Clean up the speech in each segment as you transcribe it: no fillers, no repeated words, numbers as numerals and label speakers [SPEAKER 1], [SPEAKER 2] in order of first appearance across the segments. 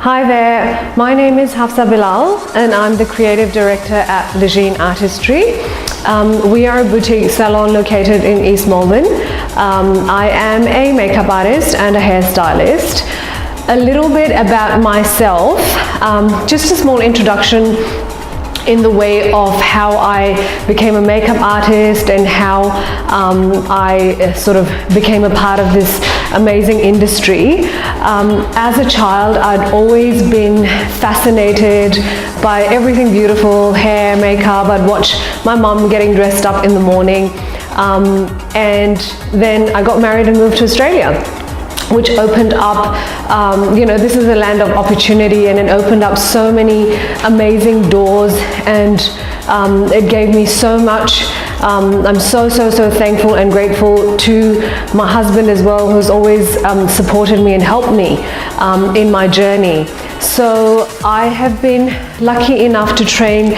[SPEAKER 1] Hi there, my name is Hafsah Bilal and I'm the Creative Director at Lejeune Artistry. We are a boutique salon located in East Melbourne. I am a makeup artist and a hairstylist. A little bit about myself, just a small introduction in the way of how I became a makeup artist and how I sort of became a part of this amazing industry. As a child, I'd always been fascinated by everything beautiful, hair, makeup. I'd watch my mum getting dressed up in the morning. And then I got married and moved to Australia, which opened up, this is a land of opportunity, and it opened up so many amazing doors, and it gave me so much. I'm so thankful and grateful to my husband as well, who's always supported me and helped me in my journey. So I have been lucky enough to train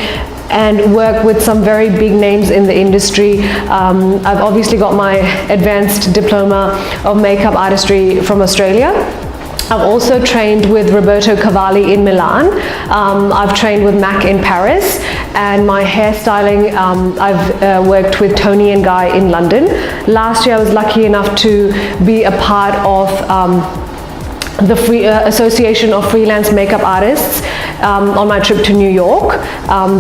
[SPEAKER 1] and work with some very big names in the industry. I've obviously got my advanced diploma of makeup artistry from Australia. I've also trained with Roberto Cavalli in Milan. I've trained with MAC in Paris, and my hairstyling, I've worked with Tony and Guy in London. Last year I was lucky enough to be a part of the Association of Freelance Makeup Artists on my trip to New York.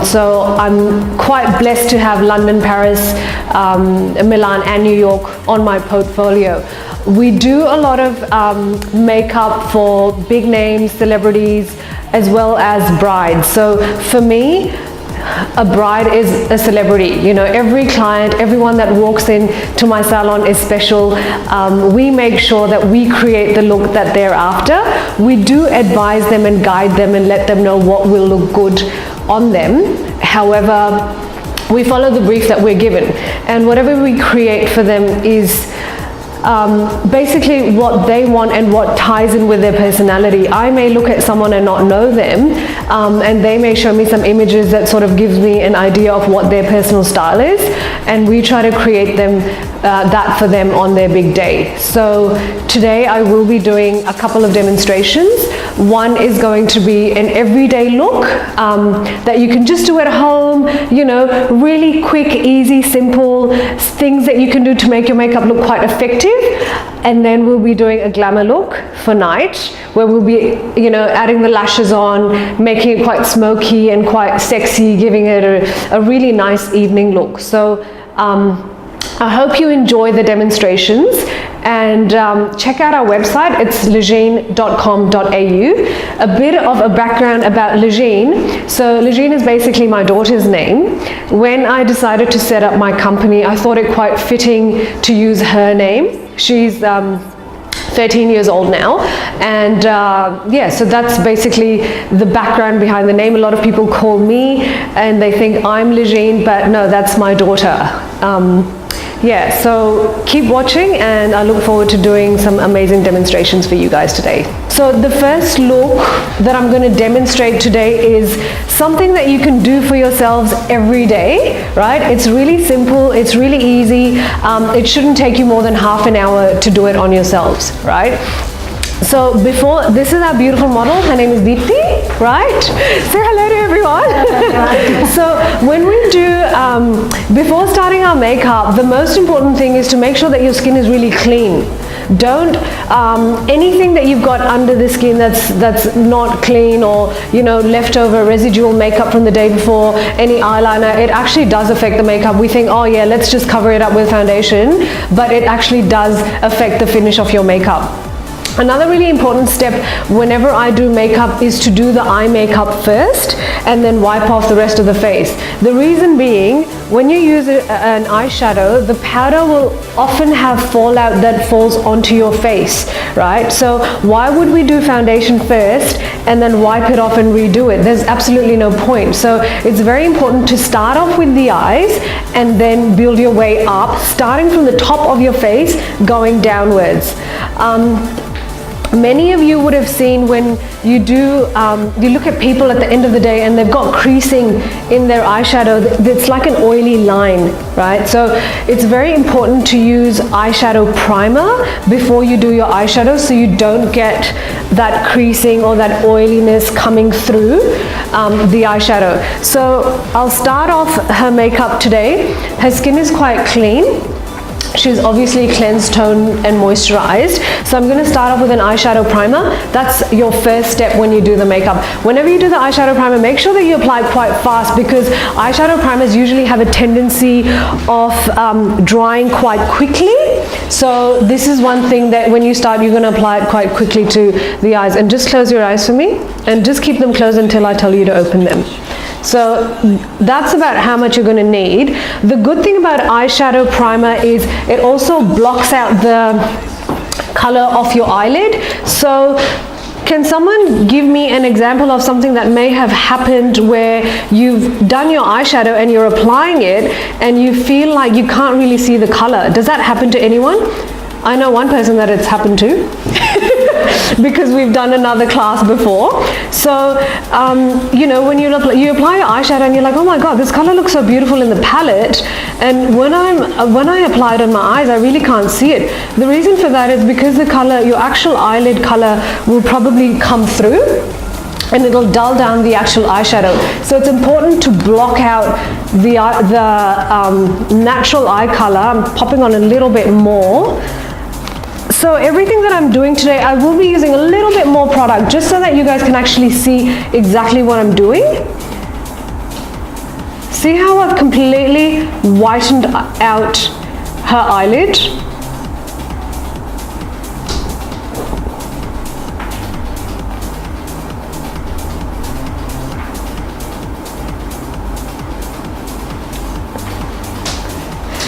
[SPEAKER 1] So I'm quite blessed to have London, Paris, Milan and New York on my portfolio. We do a lot of makeup for big names, celebrities, as well as brides. So for me, a bride is a celebrity. You know, every client, everyone that walks in to my salon is special. We make sure that we create the look that they're after. We do advise them and guide them and let them know what will look good on them. However, we follow the brief that we're given, and whatever we create for them is basically what they want and what ties in with their personality. I may look at someone and not know them, and they may show me some images that sort of gives me an idea of what their personal style is, and we try to create them that for them on their big day. So today I will be doing a couple of demonstrations. One is going to be an everyday look that you can just do at home, you know, really quick, easy, simple things that you can do to make your makeup look quite effective. And then we'll be doing a glamour look for night, where we'll be, you know, adding the lashes on, making it quite smoky and quite sexy, giving it a really nice evening look. So I hope you enjoy the demonstrations, and check out our website. It's lejeune.com.au. A bit of a background about Lejeune. So Lejeune is basically my daughter's name. When I decided to set up my company, I thought it quite fitting to use her name. She's 13 years old now, and yeah, so that's basically the background behind the name. A lot of people call me and they think I'm Lejeune, but no, that's my daughter. Yeah, so keep watching, and I look forward to doing some amazing demonstrations for you guys today. So the first look that I'm going to demonstrate today is something that you can do for yourselves every day, right? It's really simple, it's really easy. It shouldn't take you more than half an hour to do it on yourselves, right? So this is our beautiful model. Her name is Deepthi, right? Say hello to everyone. So when we do, before starting our makeup, the most important thing is to make sure that your skin is really clean. Don't, anything that you've got under the skin that's not clean, or, you know, leftover residual makeup from the day before, any eyeliner, it actually does affect the makeup. We think, oh yeah, let's just cover it up with foundation, but it actually does affect the finish of your makeup. Another really important step whenever I do makeup is to do the eye makeup first and then wipe off the rest of the face. The reason being, when you use an eyeshadow, the powder will often have fallout that falls onto your face, right? So why would we do foundation first and then wipe it off and redo it? There's absolutely no point. So it's very important to start off with the eyes and then build your way up, starting from the top of your face, going downwards. Many of you would have seen when you you look at people at the end of the day and they've got creasing in their eyeshadow. It's like an oily line, right? So it's very important to use eyeshadow primer before you do your eyeshadow, so you don't get that creasing or that oiliness coming through the eyeshadow. So I'll start off her makeup today. Her skin is quite clean. She's obviously cleansed, toned and moisturized. So I'm going to start off with an eyeshadow primer. That's your first step when you do the makeup. Whenever you do the eyeshadow primer, make sure that you apply it quite fast, because eyeshadow primers usually have a tendency of drying quite quickly. So this is one thing that when you start, you're going to apply it quite quickly to the eyes. And just close your eyes for me and just keep them closed until I tell you to open them. So that's about how much you're going to need. The good thing about eyeshadow primer is it also blocks out the color off your eyelid. So can someone give me an example of something that may have happened where you've done your eyeshadow and you're applying it and you feel like you can't really see the color? Does that happen to anyone? I know one person that it's happened to because we've done another class before. So, you know, when you apply your eyeshadow and you're like, oh my God, this color looks so beautiful in the palette. And when I apply it on my eyes, I really can't see it. The reason for that is because the color, your actual eyelid color will probably come through and it'll dull down the actual eyeshadow. So it's important to block out the natural eye color. I'm popping on a little bit more. So everything that I'm doing today, I will be using a little bit more product just so that you guys can actually see exactly what I'm doing. See how I've completely whitened out her eyelid?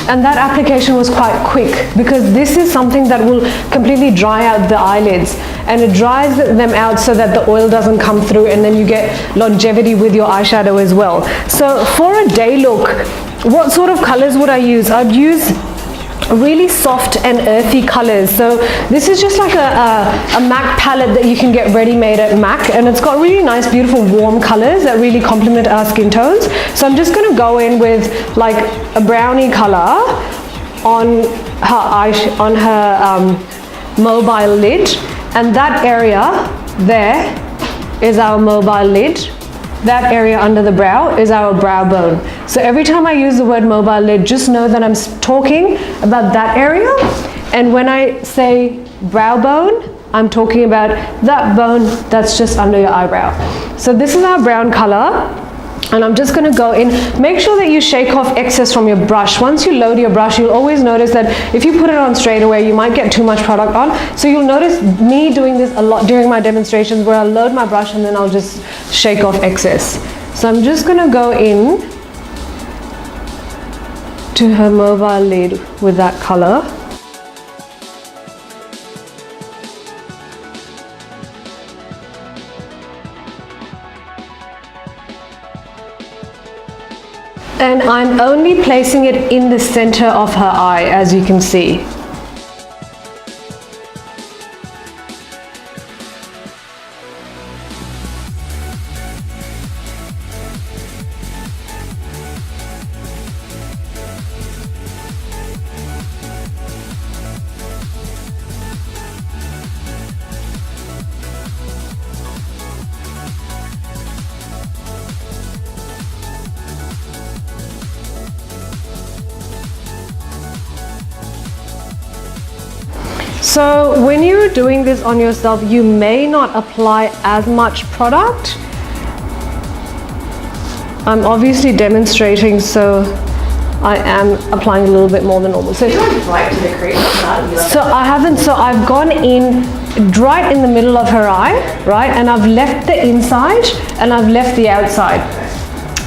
[SPEAKER 1] And that application was quite quick because this is something that will completely dry out the eyelids, and it dries them out so that the oil doesn't come through, and then you get longevity with your eyeshadow as well. So for a day look, what sort of colors would I use? I'd use really soft and earthy colors. So this is just like a MAC palette that you can get ready-made at MAC, and it's got really nice, beautiful, warm colors that really complement our skin tones. So I'm just going to go in with like a brownie color on her mobile lid, and that area there is our mobile lid. That area under the brow is our brow bone. So every time I use the word mobile lid, just know that I'm talking about that area. And when I say brow bone, I'm talking about that bone that's just under your eyebrow. So this is our brown color. And I'm just going to go in. Make sure that you shake off excess from your brush. Once you load your brush, you'll always notice that if you put it on straight away, you might get too much product on. So you'll notice me doing this a lot during my demonstrations, where I'll load my brush and then I'll just shake off excess. So I'm just going to go in to her mobile lid with that color. And I'm only placing it in the center of her eye, as you can see. So when you're doing this on yourself, you may not apply as much product. I'm obviously demonstrating, so I am applying a little bit more than normal. So
[SPEAKER 2] you went right to the crease.
[SPEAKER 1] So I haven't. So I've gone in right in the middle of her eye, right, and I've left the inside and I've left the outside.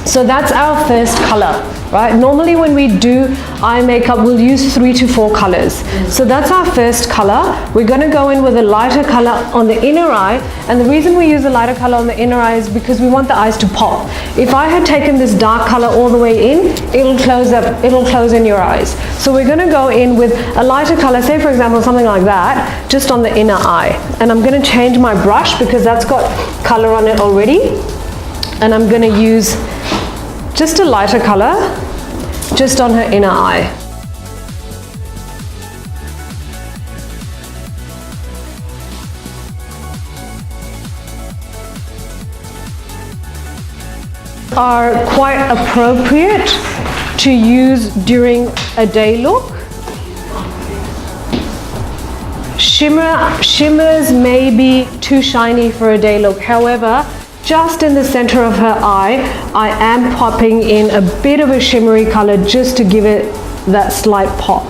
[SPEAKER 1] So that's our first color, right? Normally when we do eye makeup, we'll use 3 to 4 colors. So that's our first color. We're gonna go in with a lighter color on the inner eye. And the reason we use a lighter color on the inner eye is because we want the eyes to pop. If I had taken this dark color all the way in, it'll close in your eyes. So we're gonna go in with a lighter color, say for example, something like that, just on the inner eye. And I'm gonna change my brush because that's got color on it already. And I'm gonna use just a lighter color, just on her inner eye. Are quite appropriate to use during a day look. Shimmers may be too shiny for a day look. However, just in the center of her eye, I am popping in a bit of a shimmery color just to give it that slight pop.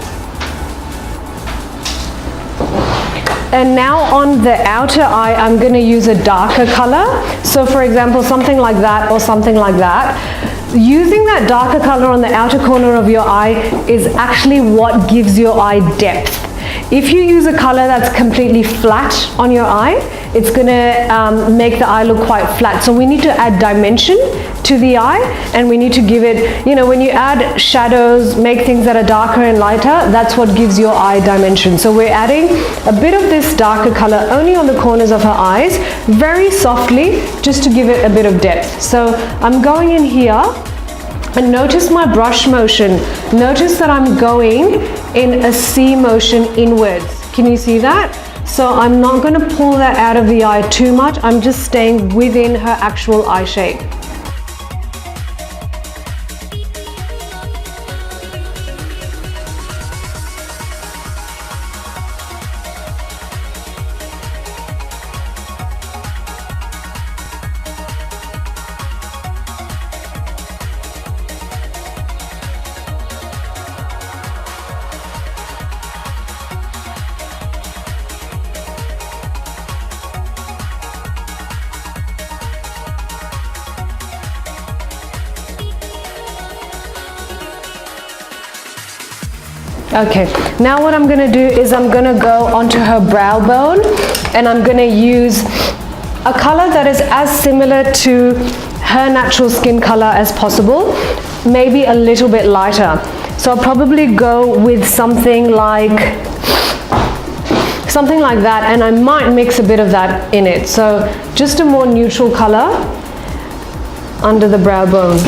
[SPEAKER 1] And now on the outer eye, I'm going to use a darker color. So for example, something like that or something like that. Using that darker color on the outer corner of your eye is actually what gives your eye depth. If you use a color that's completely flat on your eye, it's gonna make the eye look quite flat. So we need to add dimension to the eye, and we need to give it, you know, when you add shadows, make things that are darker and lighter, that's what gives your eye dimension. So we're adding a bit of this darker color only on the corners of her eyes, very softly, just to give it a bit of depth. So I'm going in here, and notice my brush motion. Notice that I'm going in a C motion inwards. Can you see that? So I'm not going to pull that out of the eye too much. I'm just staying within her actual eye shape. Okay, now what I'm gonna do is I'm gonna go onto her brow bone, and I'm gonna use a color that is as similar to her natural skin color as possible, maybe a little bit lighter. So I'll probably go with something like that, and I might mix a bit of that in it. So just a more neutral color under the brow bone.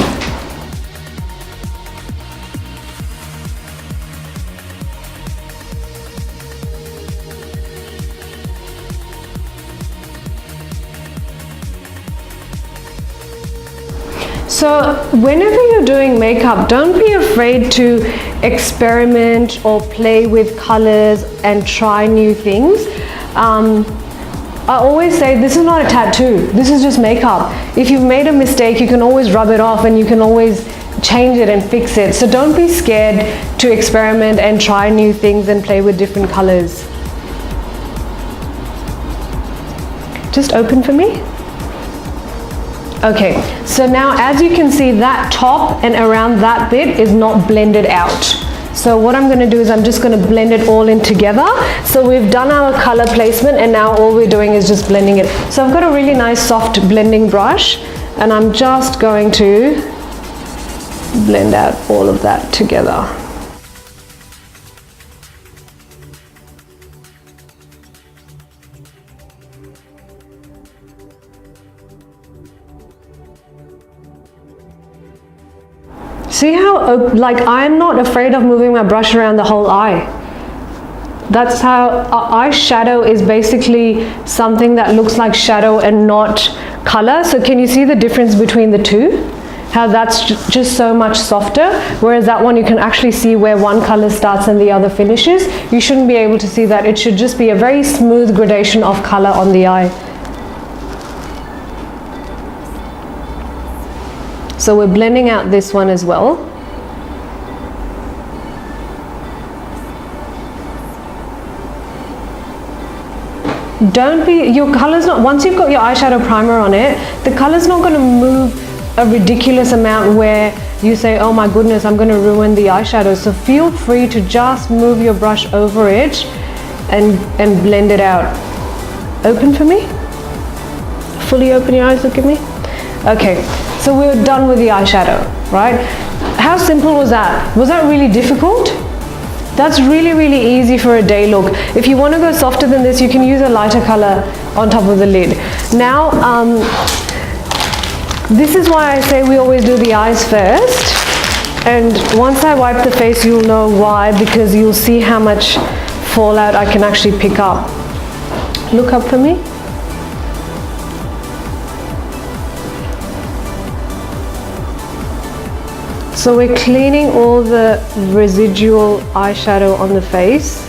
[SPEAKER 1] So whenever you're doing makeup, don't be afraid to experiment or play with colors and try new things. I always say this is not a tattoo, this is just makeup. If you've made a mistake, you can always rub it off and you can always change it and fix it. So don't be scared to experiment and try new things and play with different colors. Just open for me. Okay, so now as you can see, that top and around that bit is not blended out. So what I'm going to do is I'm just going to blend it all in together. So we've done our color placement, and now all we're doing is just blending it. So I've got a really nice soft blending brush, and I'm just going to blend out all of that together. See how, like, I'm not afraid of moving my brush around the whole eye. That's how eyeshadow is basically something that looks like shadow and not color. So can you see the difference between the two? How that's just so much softer, whereas that one you can actually see where one color starts and the other finishes. You shouldn't be able to see that. It should just be a very smooth gradation of color on the eye. So we're blending out this one as well. Don't be, your color's not, once you've got your eyeshadow primer on it, the color's not going to move a ridiculous amount where you say, oh my goodness, I'm going to ruin the eyeshadow. So feel free to just move your brush over it and blend it out. Open for me. Fully open your eyes, look at me. Okay, so we're done with the eyeshadow, right? How simple was that? Was that really difficult? That's really, really easy for a day look. If you want to go softer than this, you can use a lighter color on top of the lid. Now, this is why I say we always do the eyes first. And once I wipe the face, you'll know why, because you'll see how much fallout I can actually pick up. Look up for me. So we're cleaning all the residual eyeshadow on the face.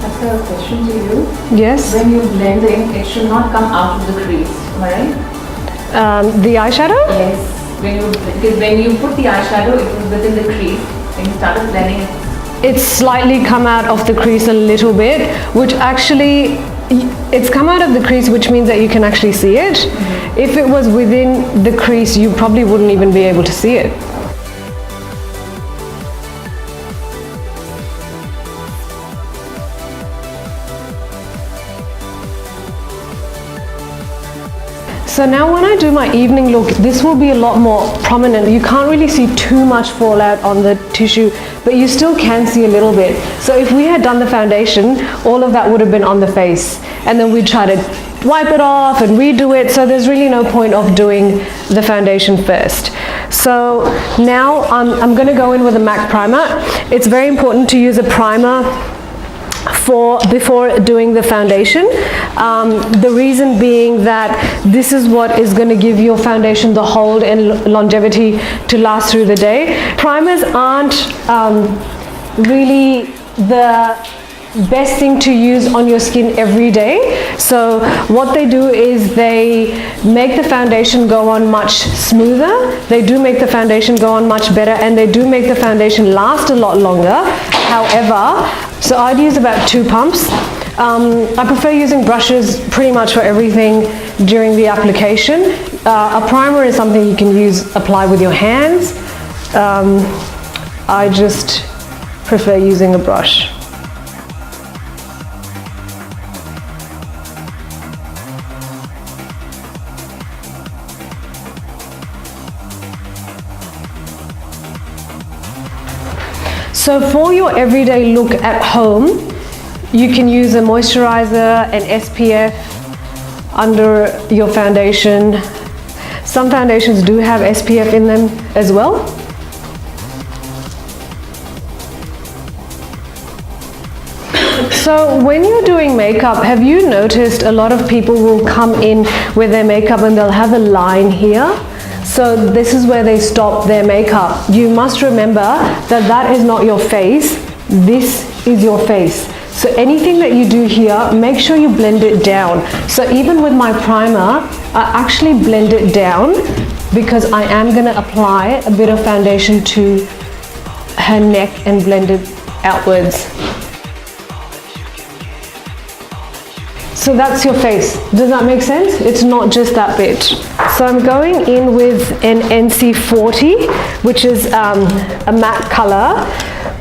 [SPEAKER 2] That's a question to you.
[SPEAKER 1] Yes.
[SPEAKER 2] When you're blending, it should not come out of the crease, am I right?
[SPEAKER 1] The eyeshadow?
[SPEAKER 2] Yes. Because when you put the eyeshadow, it was within the crease. When you started blending it.
[SPEAKER 1] It's slightly come out of the crease a little bit, which actually, it's come out of the crease, which means that you can actually see it. Mm-hmm. If it was within the crease, you probably wouldn't even be able to see it. So now when I do my evening look, this will be a lot more prominent. You can't really see too much fallout on the tissue, but you still can see a little bit. So if we had done the foundation, all of that would have been on the face. And then we'd try to wipe it off and redo it. So there's really no point of doing the foundation first. So now I'm gonna go in with a MAC primer. It's very important to use a primer before doing the foundation. The reason being that this is what is going to give your foundation the hold and longevity to last through the day. Primers aren't really the best thing to use on your skin every day. So what they do is they make the foundation go on much smoother, they do make the foundation go on much better, and they do make the foundation last a lot longer. However, so I'd use about 2 pumps. I prefer using brushes pretty much for everything during the application. A primer is something you can apply with your hands. I just prefer using a brush. So for your everyday look at home, you can use a moisturizer, an SPF under your foundation. Some foundations do have SPF in them as well. So when you're doing makeup, have you noticed a lot of people will come in with their makeup and they'll have a line here? So this is where they stop their makeup. You must remember that that is not your face, this is your face. So anything that you do here, make sure you blend it down. So even with my primer, I actually blend it down because I am going to apply a bit of foundation to her neck and blend it outwards. So that's your face. Does that make sense? It's not just that bit. So I'm going in with an NC40, which is a matte color.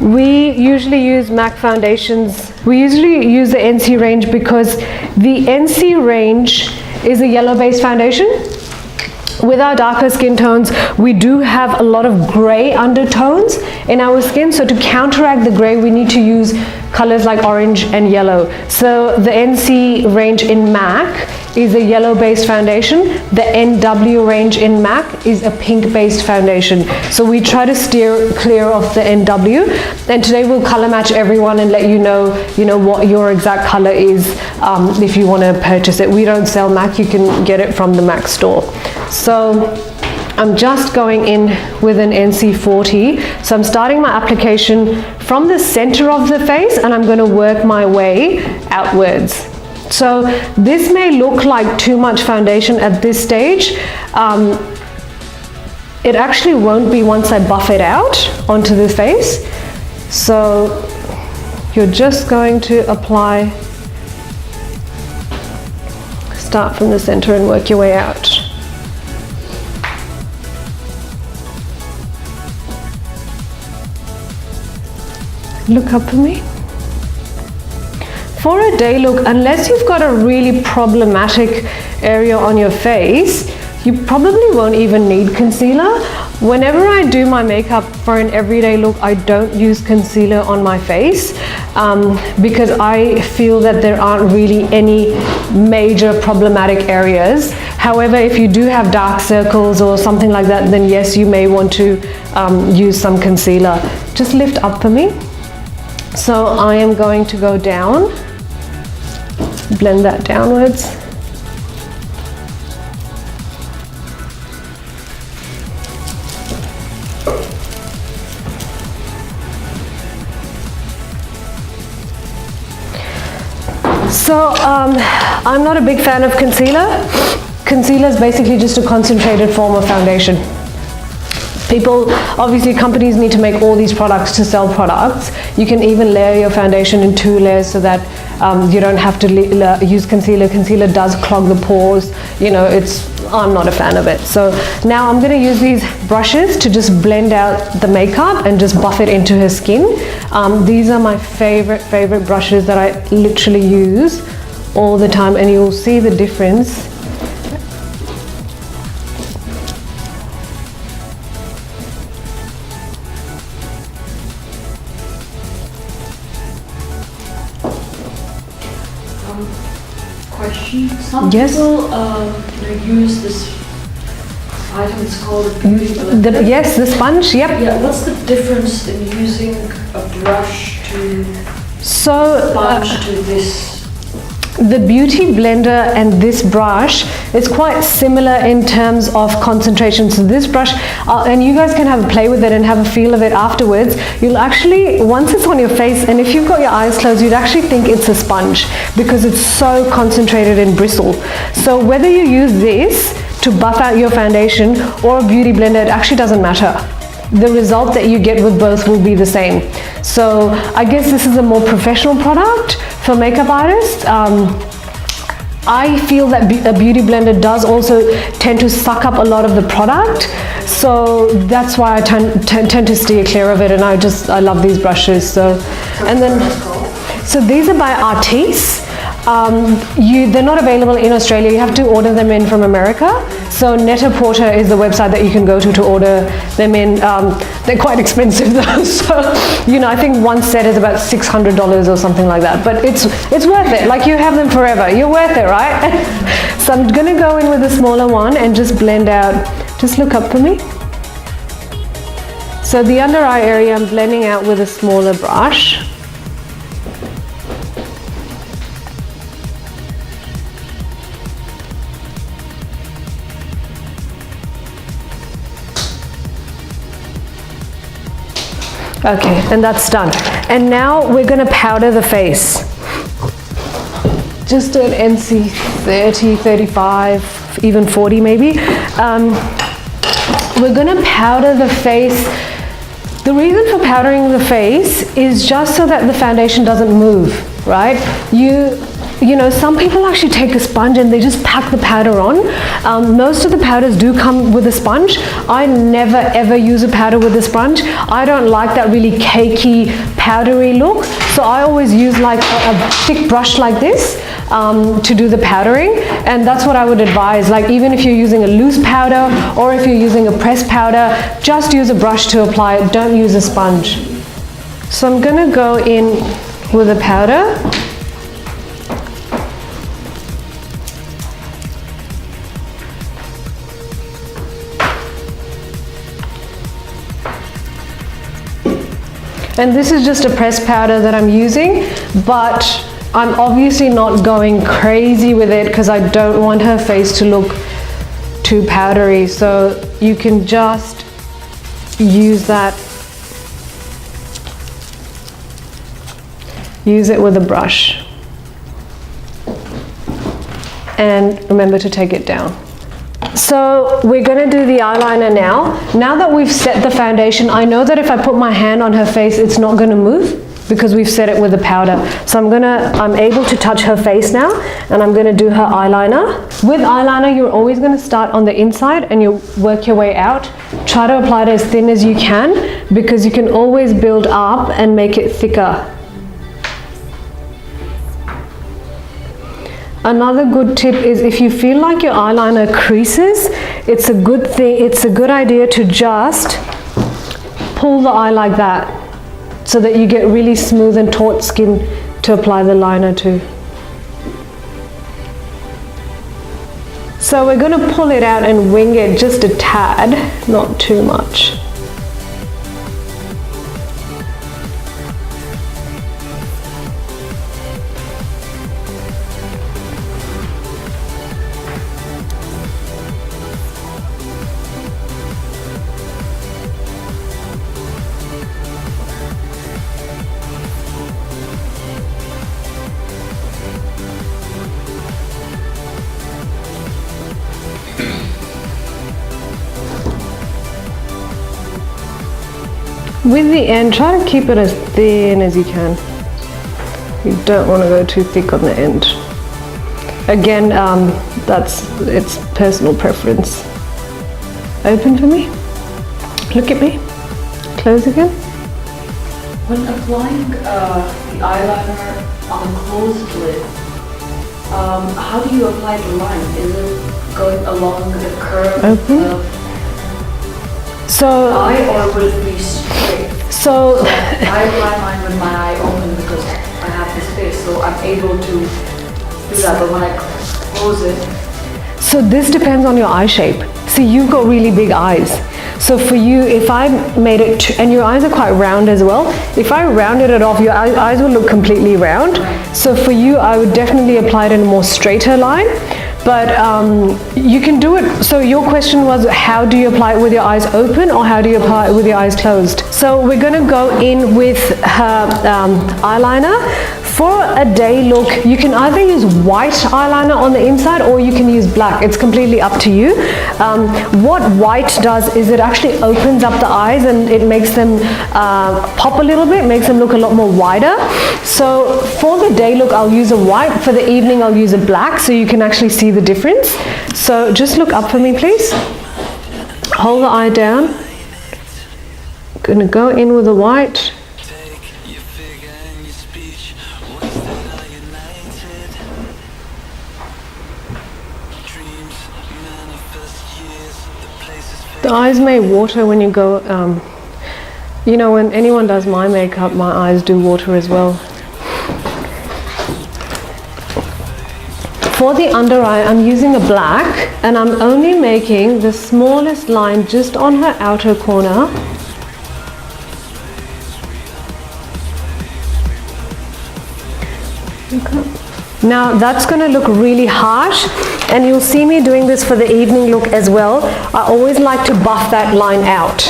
[SPEAKER 1] We usually use MAC foundations. We usually use the NC range because the NC range is a yellow-based foundation. With our darker skin tones, we do have a lot of gray undertones in our skin. So to counteract the gray, we need to use colors like orange and yellow. So the NC range in MAC is a yellow-based foundation. The NW range in MAC is a pink-based foundation. So we try to steer clear of the NW. And today we'll color match everyone and let you know what your exact color is if you want to purchase it. We don't sell MAC. You can get it from the MAC store. So I'm just going in with an NC40. So I'm starting my application from the center of the face and I'm going to work my way outwards. So this may look like too much foundation at this stage. It actually won't be once I buff it out onto the face. So you're just going to apply, start from the center and work your way out. Look up for me. For a day look, unless you've got a really problematic area on your face, you probably won't even need concealer. Whenever I do my makeup for an everyday look, I don't use concealer on my face because I feel that there aren't really any major problematic areas. However, if you do have dark circles or something like that, then yes, you may want to use some concealer. Just lift up for me. So I am going to go down, blend that downwards. So I'm not a big fan of concealer. Concealer is basically just a concentrated form of foundation. People, obviously companies need to make all these products to sell products. You can even layer your foundation in 2 layers so that you don't have to use concealer. Concealer does clog the pores. You know, I'm not a fan of it. So now I'm going to use these brushes to just blend out the makeup and just buff it into her skin. These are my favorite brushes that I literally use all the time, and you'll see the difference.
[SPEAKER 3] Question. Some
[SPEAKER 1] Yes.
[SPEAKER 3] people use this item, it's called a beauty blender.
[SPEAKER 1] Yes, the sponge, yep.
[SPEAKER 3] Yeah, what's the difference in using a brush to sponge to this?
[SPEAKER 1] The beauty blender and this brush is quite similar in terms of concentration. So this brush, and you guys can have a play with it and have a feel of it afterwards. You'll actually, once it's on your face, and if you've got your eyes closed, you'd actually think it's a sponge because it's so concentrated and bristle. So whether you use this to buff out your foundation or a beauty blender, it actually doesn't matter. The result that you get with both will be the same. So I guess this is a more professional product for makeup artists. I feel that a beauty blender does also tend to suck up a lot of the product. So that's why I tend to steer clear of it, and I love these brushes. So these are by Artis. They're not available in Australia. You have to order them in from America. So Net-a-Porter is the website that you can go to order them in. They're quite expensive though. So, you know, I think one set is about $600 or something like that. But it's worth it. Like, you have them forever. You're worth it, right? So I'm gonna go in with a smaller one and just blend out. Just look up for me. So the under eye area I'm blending out with a smaller brush. Okay, and that's done. And now we're going to powder the face. Just an NC 30, 35, even 40 maybe. We're going to powder the face. The reason for powdering the face is just so that the foundation doesn't move, right? You know, some people actually take a sponge and they just pack the powder on. Most of the powders do come with a sponge. I never ever use a powder with a sponge. I don't like that really cakey, powdery look. So I always use like a thick brush like this to do the powdering. And that's what I would advise. Like, even if you're using a loose powder or if you're using a pressed powder, just use a brush to apply it. Don't use a sponge. So I'm gonna go in with a powder. And this is just a pressed powder that I'm using, but I'm obviously not going crazy with it because I don't want her face to look too powdery. So you can just use that, use it with a brush. and remember to take it down. So we're going to do the eyeliner now. Now that we've set the foundation, I know that if I put my hand on her face, it's not going to move because we've set it with the powder. So I'm able to touch her face now, and I'm going to do her eyeliner. With eyeliner, you're always going to start on the inside and you work your way out. Try to apply it as thin as you can because you can always build up and make it thicker. Another good tip is if you feel like your eyeliner creases, it's a good idea to just pull the eye like that so that you get really smooth and taut skin to apply the liner to. So we're going to pull it out and wing it just a tad, not too much. With the end, try to keep it as thin as you can. You don't want to go too thick on the end. Again, it's personal preference. Open for me. Look at me. Close again.
[SPEAKER 3] When applying the eyeliner on a closed lid, how do you apply the line? Is it going along the curve
[SPEAKER 1] Open.
[SPEAKER 3] of
[SPEAKER 1] So,
[SPEAKER 3] the eye, or will it be straight?
[SPEAKER 1] so
[SPEAKER 3] I apply mine with my eye open because I have this space, so I'm able to do that. But when I close it,
[SPEAKER 1] So this depends on your eye shape. See, you've got really big eyes. So for you, if I made it, and your eyes are quite round as well, if I rounded it off, your eyes will look completely round. So for you, I would definitely apply it in a more straighter line. But you can do it. So your question was, how do you apply it with your eyes open, or how do you apply it with your eyes closed? So we're going to go in with her eyeliner. For a day look, you can either use white eyeliner on the inside, or you can use black. It's completely up to you. What white does is it actually opens up the eyes and it makes them pop a little bit, makes them look a lot more wider. So for the day look, I'll use a white. For the evening, I'll use a black, so you can actually see the difference. So just look up for me, please. Hold the eye down. Gonna go in with the white. The eyes may water when you go, you know, when anyone does my makeup, my eyes do water as well. For the under eye, I'm using a black, and I'm only making the smallest line just on her outer corner. Okay. Now that's going to look really harsh, and you'll see me doing this for the evening look as well. I always like to buff that line out.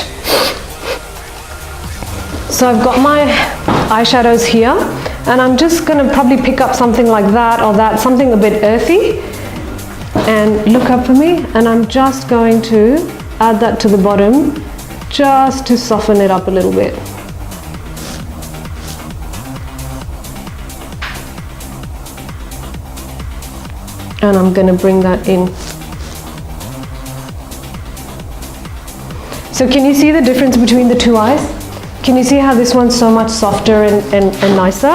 [SPEAKER 1] So I've got my eyeshadows here, and I'm just going to probably pick up something like that or that, something a bit earthy, and look up for me, and I'm just going to add that to the bottom just to soften it up a little bit. And I'm going to bring that in. So can you see the difference between the two eyes? Can you see how this one's so much softer and nicer?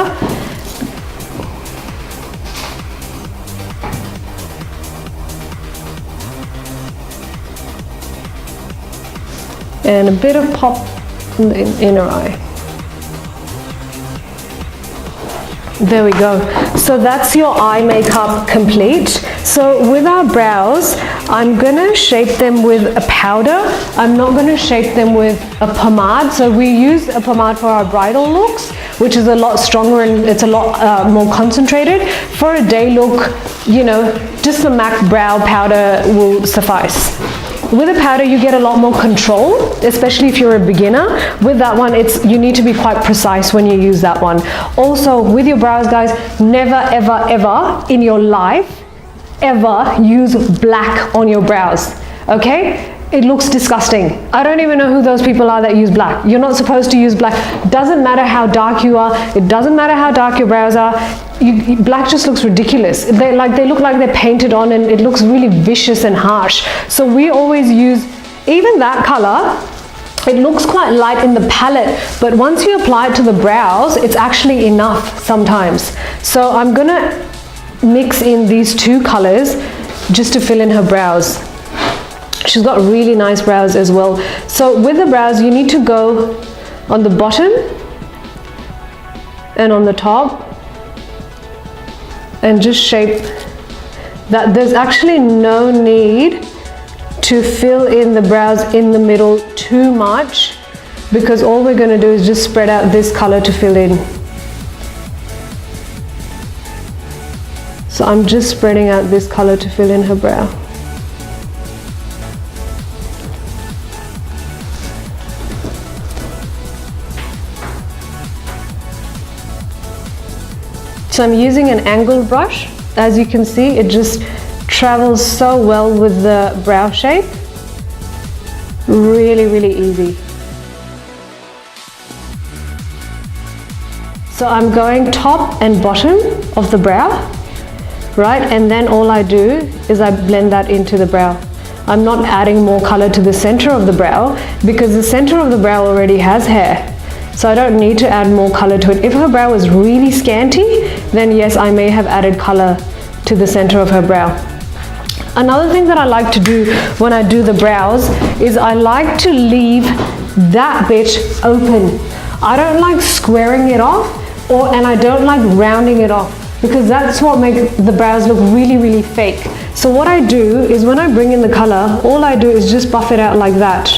[SPEAKER 1] And a bit of pop in the inner eye. There we go. So that's your eye makeup complete. So with our brows, I'm gonna shape them with a powder. I'm not gonna shape them with a pomade. So we use a pomade for our bridal looks, which is a lot stronger and it's a lot more concentrated. For a day look, you know, just the MAC brow powder will suffice. With a powder, you get a lot more control, especially if you're a beginner. With that one, you need to be quite precise when you use that one. Also, with your brows, guys, never, ever, ever in your life ever use black on your brows, okay? It looks disgusting. I don't even know who those people are that use black. You're not supposed to use black. Doesn't matter how dark you are. It doesn't matter how dark your brows are. Black just looks ridiculous. They look like they're painted on, and it looks really vicious and harsh. So we always use even that color. It looks quite light in the palette, but once you apply it to the brows, it's actually enough sometimes. So I'm gonna mix in these two colors just to fill in her brows. She's got really nice brows as well. So with the brows, you need to go on the bottom and on the top and just shape that. There's actually no need to fill in the brows in the middle too much, because all we're going to do is just spread out this color to fill in. So I'm just spreading out this color to fill in her brow. So I'm using an angled brush. As you can see, it just travels so well with the brow shape. Really, really easy. So I'm going top and bottom of the brow, right? And then all I do is I blend that into the brow. I'm not adding more color to the center of the brow, because the center of the brow already has hair. So I don't need to add more color to it. If her brow is really scanty, then yes, I may have added color to the center of her brow. Another thing that I like to do when I do the brows is I like to leave that bit open. I don't like squaring it off, and I don't like rounding it off, because that's what makes the brows look really, really fake. So what I do is when I bring in the color, all I do is just buff it out like that.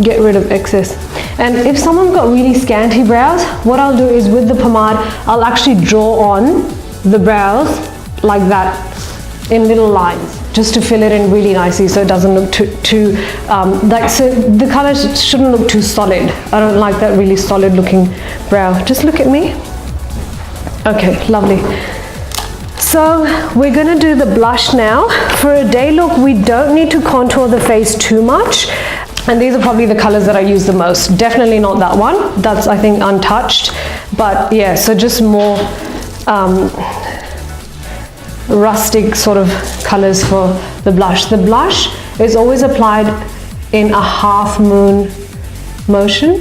[SPEAKER 1] Get rid of excess. And if someone's got really scanty brows, what I'll do is with the pomade, I'll actually draw on the brows like that in little lines, just to fill it in really nicely so it doesn't look too so the color shouldn't look too solid. I don't like that really solid looking brow. Just look at me. Okay, lovely. So we're gonna do the blush now. For a day look, we don't need to contour the face too much. And these are probably the colors that I use the most. Definitely not that one. That's, I think, untouched. But yeah, so just more rustic sort of colors for the blush. The blush is always applied in a half moon motion.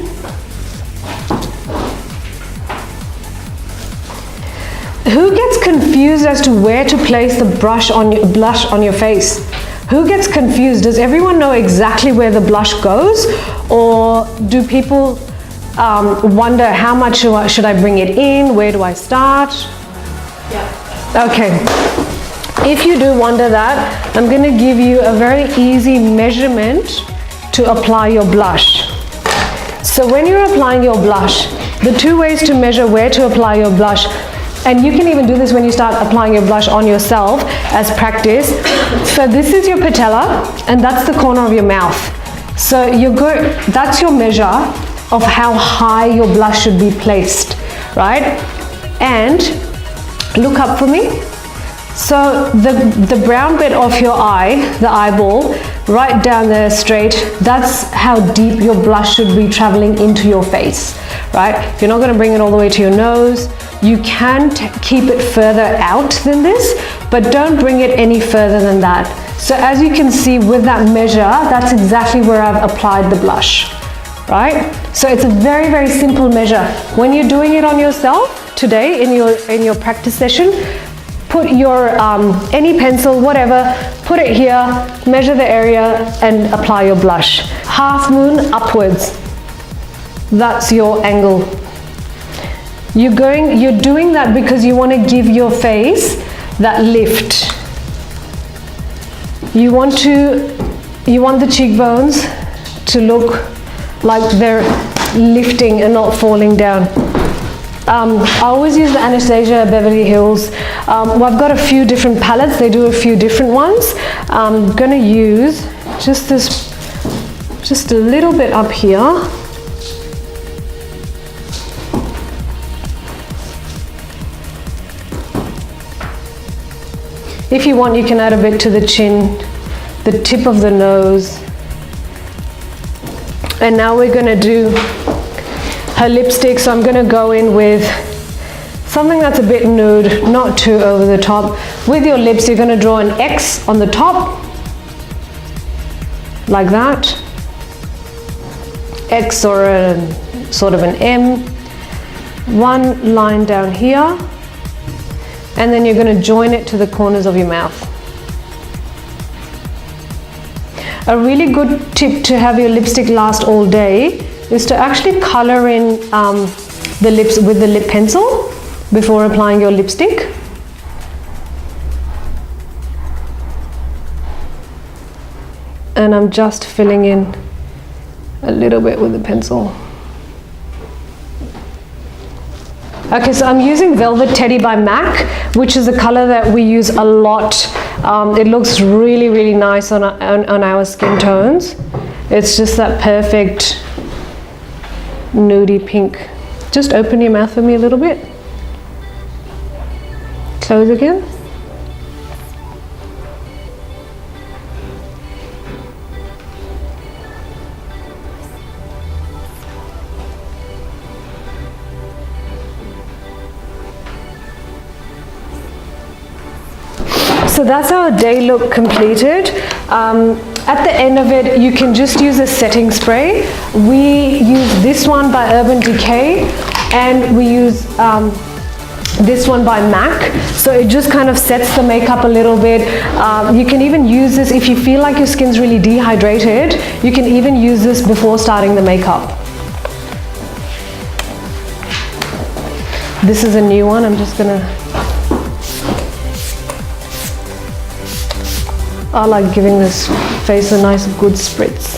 [SPEAKER 1] Who gets confused as to where to place the blush on your face? Who gets confused? Does everyone know exactly where the blush goes? Or do people wonder how much should I bring it in? Where do I start?
[SPEAKER 2] Yeah.
[SPEAKER 1] Okay. If you do wonder that, I'm going to give you a very easy measurement to apply your blush. So when you're applying your blush, the two ways to measure where to apply your blush, and you can even do this when you start applying your blush on yourself as practice. So this is your patella, and that's the corner of your mouth. So that's your measure of how high your blush should be placed, right? And look up for me. So the brown bit of your eye, the eyeball, right down there straight, that's how deep your blush should be traveling into your face, right? You're not going to bring it all the way to your nose. You can keep it further out than this, but don't bring it any further than that. So as you can see with that measure, that's exactly where I've applied the blush, right? So it's a very, very simple measure. When you're doing it on yourself today in your practice session, put your any pencil, whatever, put it here, measure the area and apply your blush. Half moon upwards. That's your angle. You're doing that because you want to give your face that lift. You want the cheekbones to look like they're lifting and not falling down. I always use the Anastasia Beverly Hills. Well, I've got a few different palettes. They do a few different ones. I'm gonna use just a little bit up here. If you want, you can add a bit to the chin, the tip of the nose. And now we're going to do her lipstick, so I'm going to go in with something that's a bit nude, not too over the top. With your lips, you're going to draw an X on the top, like that. X or a sort of an M. One line down here. And then you're going to join it to the corners of your mouth. A really good tip to have your lipstick last all day is to actually color in the lips with the lip pencil before applying your lipstick. And I'm just filling in a little bit with the pencil. Okay, so I'm using Velvet Teddy by MAC, which is a color that we use a lot. It looks really, really nice on our skin tones. It's just that perfect nudie pink. Just open your mouth for me a little bit. Close again. So that's our day look completed. At the end of it, you can just use a setting spray. We use this one by Urban Decay, and we use this one by MAC. So it just kind of sets the makeup a little bit. You can even use this if you feel like your skin's really dehydrated. You can even use this before starting the makeup. This is a new one. I'm just gonna, I like giving this face a nice good spritz.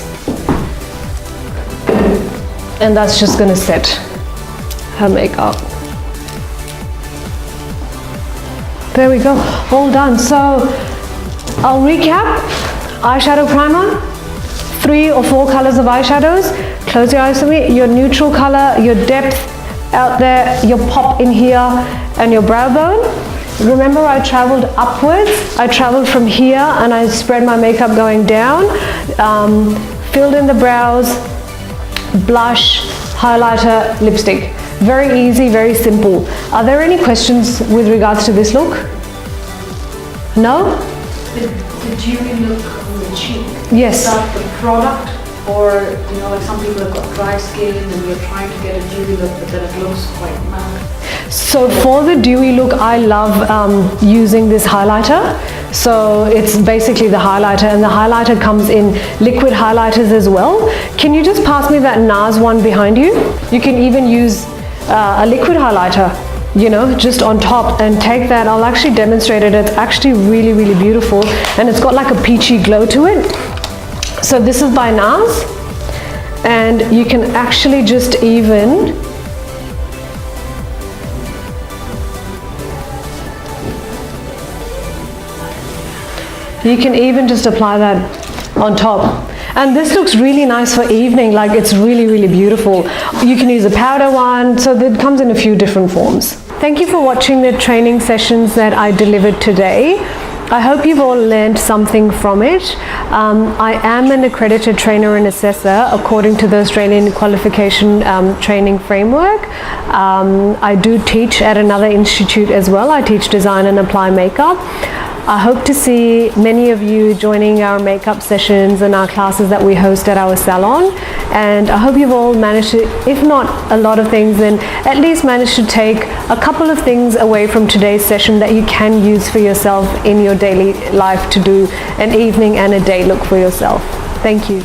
[SPEAKER 1] And that's just gonna set her makeup. There we go, all done. So I'll recap. Eyeshadow primer, 3 or 4 colors of eyeshadows. Close your eyes for me. Your neutral color, your depth out there, your pop in here, and your brow bone. Remember, I traveled upwards. I traveled from here and I spread my makeup going down, filled in the brows, blush, highlighter, lipstick. Very easy, very simple. Are there any questions with regards to this look? No?
[SPEAKER 3] The dewy look on the cheek.
[SPEAKER 1] Yes.
[SPEAKER 3] Is that the product, or like some people have got dry skin and you're trying to get a dewy look, but then it looks quite matte?
[SPEAKER 1] So for the dewy look, I love using this highlighter. So it's basically the highlighter, and the highlighter comes in liquid highlighters as well. Can you just pass me that NARS one behind you? You can even use a liquid highlighter, just on top, and take that. I'll actually demonstrate it. It's actually really, really beautiful, and it's got like a peachy glow to it. So this is by NARS, and you can actually just even just apply that on top. And this looks really nice for evening, like it's really, really beautiful. You can use a powder one, so it comes in a few different forms. Thank you for watching the training sessions that I delivered today. I hope you've all learned something from it. I am an accredited trainer and assessor according to the Australian Qualification Training Framework. I do teach at another institute as well. I teach design and apply makeup. I hope to see many of you joining our makeup sessions and our classes that we host at our salon. And I hope you've all managed to, if not a lot of things, then at least managed to take a couple of things away from today's session that you can use for yourself in your daily life to do an evening and a day look for yourself. Thank you.